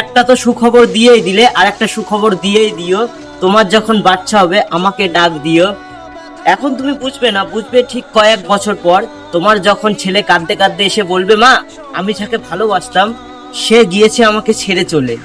একটা তো সুখবর দিয়েই দিলে, আর একটা সুখবর দিয়েই দিও, তোমার যখন বাচ্চা হবে আমাকে ডাক দিও। এখন তুমি বুঝবে না, বুঝবে ঠিক কয়েক বছর পর। তোমার যখন ছেলে কাঁদতে কাঁদতে এসে বলবে, মা আমি যাকে ভালোবাসতাম সে গিয়েছে আমাকে ছেড়ে চলে।